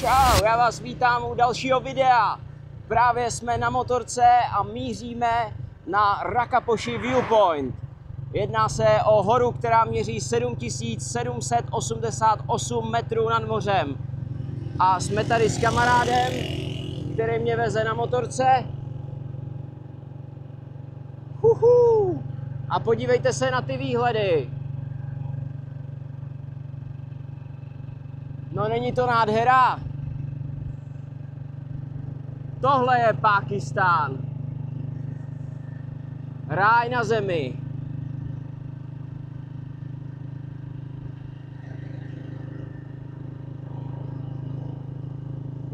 Čau, já vás vítám u dalšího videa. Právě jsme na motorce a míříme na Rakaposhi Viewpoint. Jedná se o horu, která měří 7788 metrů nad mořem. A jsme tady s kamarádem, který mě veze na motorce. A podívejte se na ty výhledy. No není to nádhera? Tohle je Pákistán. Ráj na zemi.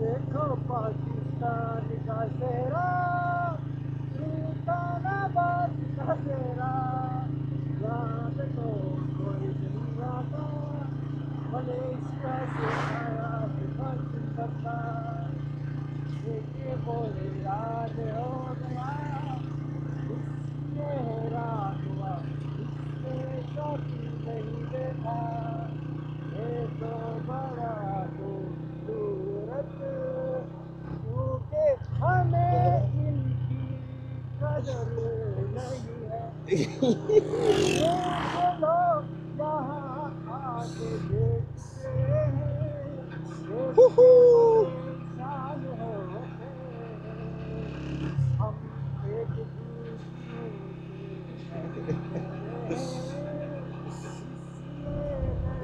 देखो पाकिस्तान का सेहरा, सुल्तानाबाद का सेहरा, यहाँ देखो कोई जिंदा था, मलेशिया से आया पाकिस्तान, देखिए बोले राज हो गया, इसने हैरान हुआ, इसने कभी नहीं देखा, ये तो बड़ा क्योंकि हमें इनकी कदर नहीं है। लोग यहाँ आके देखते हैं, इंसान होते हैं, हम एक दूसरे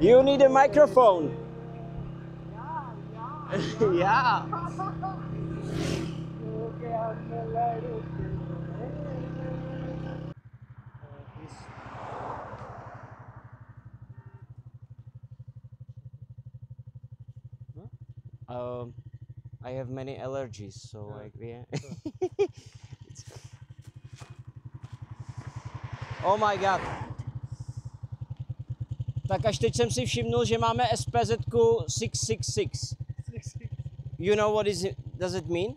You need a microphone. Yeah. I have many allergies, so yeah. Oh my god. Tak až teď jsem si všimnul, že máme SPZ-ku 666. You know what does it mean?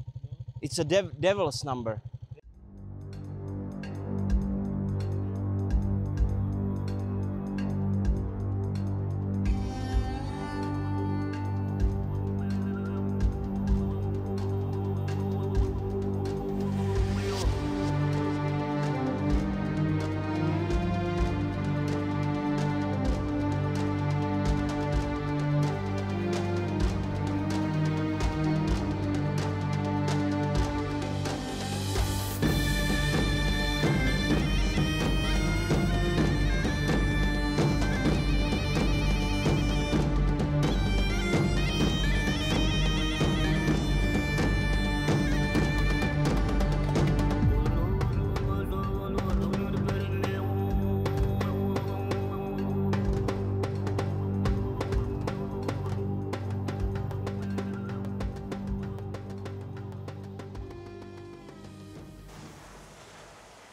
It's a devil's number.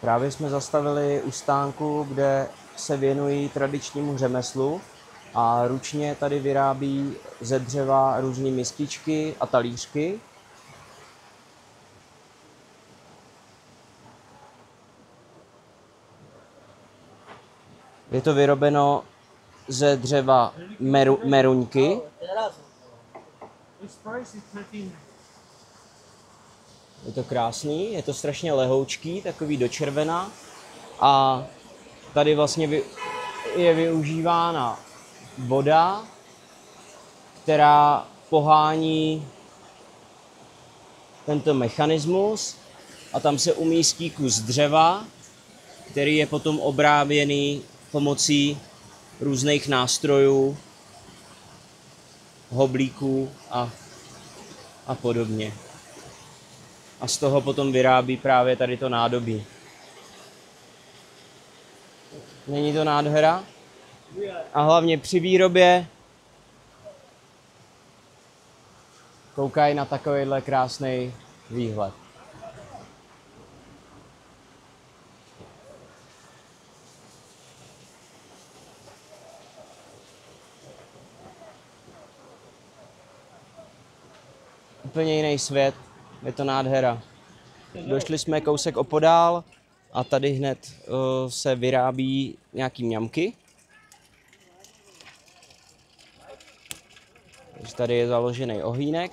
Právě jsme zastavili u stánku, kde se věnují tradičnímu řemeslu a ručně tady vyrábí ze dřeva různé mističky a talířky. Je to vyrobeno ze dřeva meruňky. Je to krásný, je to strašně lehoučký, takový do červena a tady vlastně je využívána voda, která pohání tento mechanismus a tam se umístí kus dřeva, který je potom obráběný pomocí různých nástrojů, hoblíků a podobně. A z toho potom vyrábí právě tady to nádobí. Není to nádhera? A hlavně při výrobě koukají na takovýhle krásný výhled. Úplně jiný svět. Je to nádhera. Došli jsme kousek opodál a tady hned se vyrábí nějaký mňamky. Tady je založený ohýnek.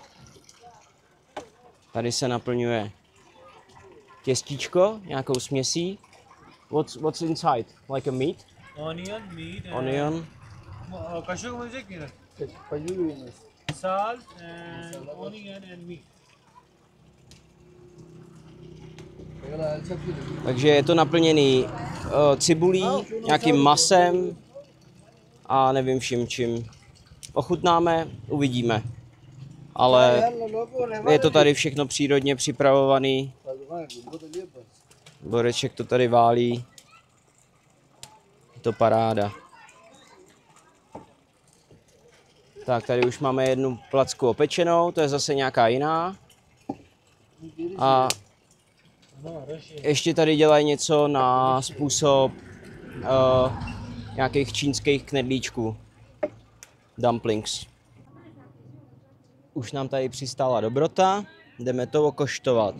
Tady se naplňuje těstíčko nějakou směsí. What's inside? Like a meat? Onion, meat, and Onion. kaşık mı yiyecek yine? Salt and onion and meat. Takže je to naplněný cibulí, nějakým masem a nevím vším čím. Ochutnáme, uvidíme. Ale je to tady všechno přírodně připravovaný. Boreček to tady válí. Je to paráda. Tak, tady už máme jednu placku opečenou, to je zase nějaká jiná. A ještě tady dělají něco na způsob nějakých čínských knedlíčků. Dumplings. Už nám tady přistála dobrota, jdeme to okoštovat.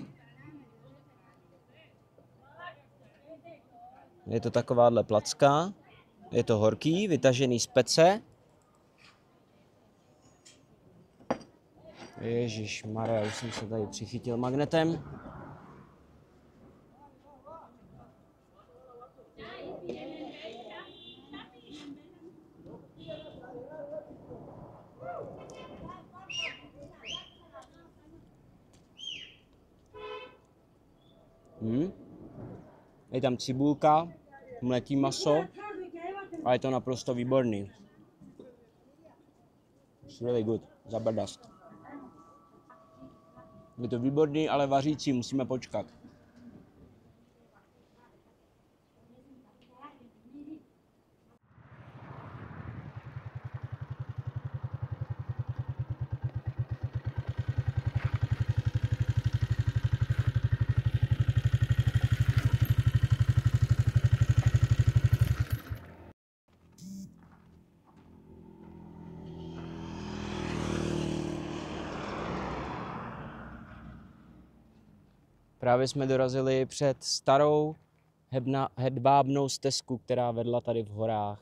Je to takováhle placka, je to horký, vytažený z pece. Ježišmarja, už jsem se tady přichytil magnetem. Je tam cibulka, mletý maso a je to naprosto výborný. It's really good, zabrdast. Je to výborný, ale vařící, musíme počkat. Právě jsme dorazili před starou hedvábnou stezku, která vedla tady v horách.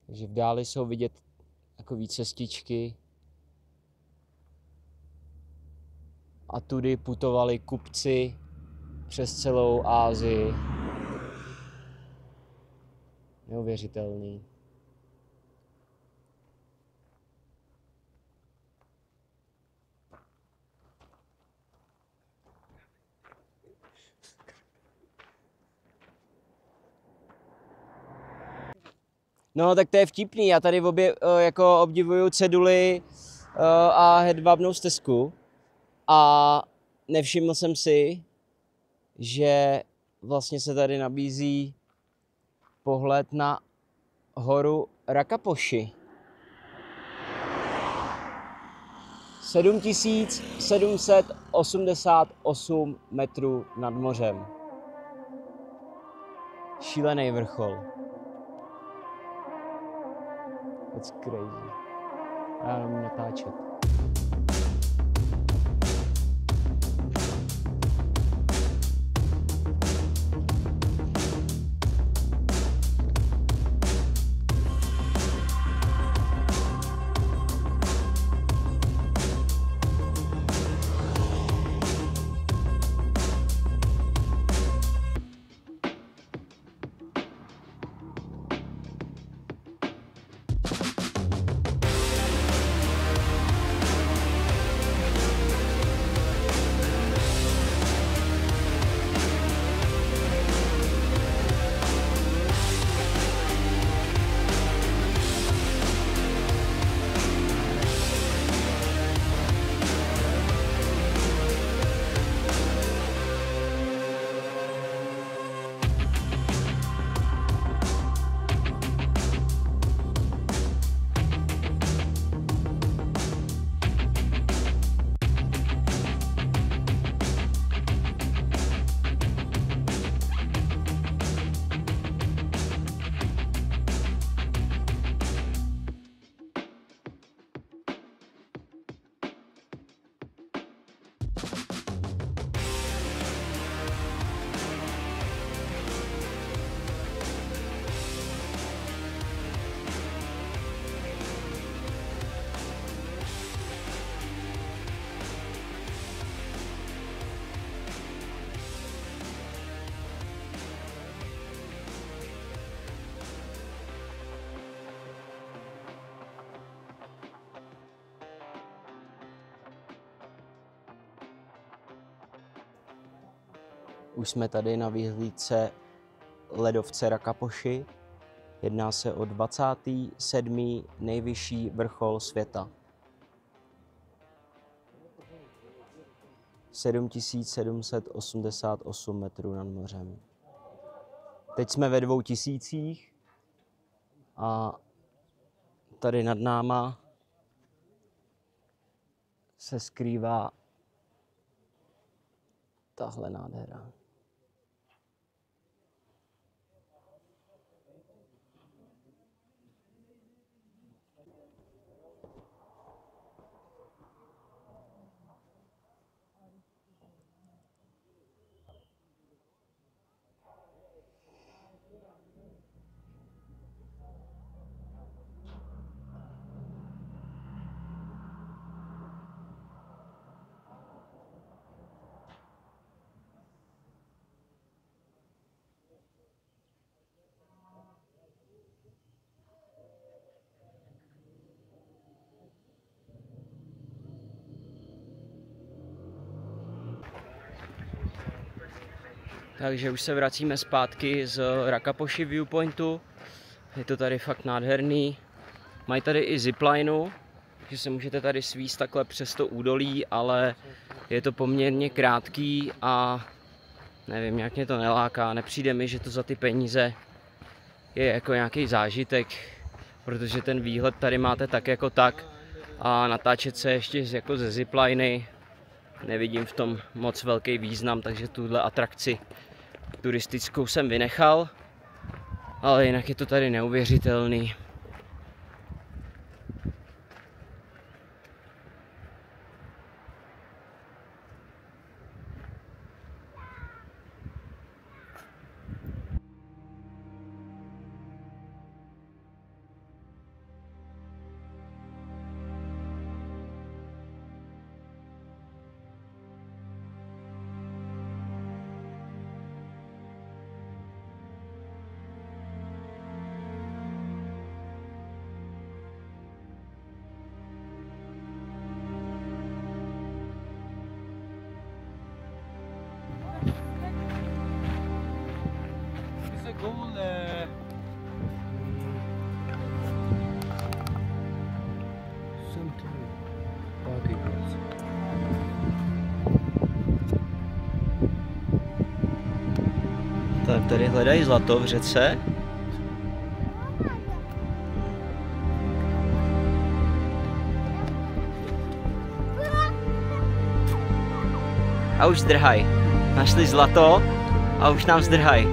Takže v dáli jsou vidět takové cestičky. A tudy putovali kupci přes celou Asii. Neuvěřitelný. No, tak to je vtipný. Já tady jako obdivuju ceduly a hedvábnou stezku. A nevšiml jsem si, že vlastně se tady nabízí pohled na horu Rakapoši. 7788 metrů nad mořem. Šílený vrchol. That's crazy. Já nemůžu natáčet. Už jsme tady na vyhlídce ledovce Rakapoši. Jedná se o 27. nejvyšší vrchol světa. 7788 metrů nad mořem. Teď jsme ve 2000 a tady nad náma se skrývá tahle nádhera. Takže už se vracíme zpátky z Rakapoši viewpointu. Je to tady fakt nádherný. Mají tady i ziplineu, že se můžete tady svíst takhle přes to údolí, ale je to poměrně krátký a nevím, nějak mě to neláká. Nepřijde mi, že to za ty peníze je jako nějaký zážitek, protože ten výhled tady máte tak jako tak a natáčet se ještě jako ze zipliny nevidím v tom moc velký význam, takže tuhle atrakci turistickou jsem vynechal, ale jinak je to tady neuvěřitelný. Tady hledají zlato v řece. A už zdrhaj. Našli zlato a už nám zdrhaj.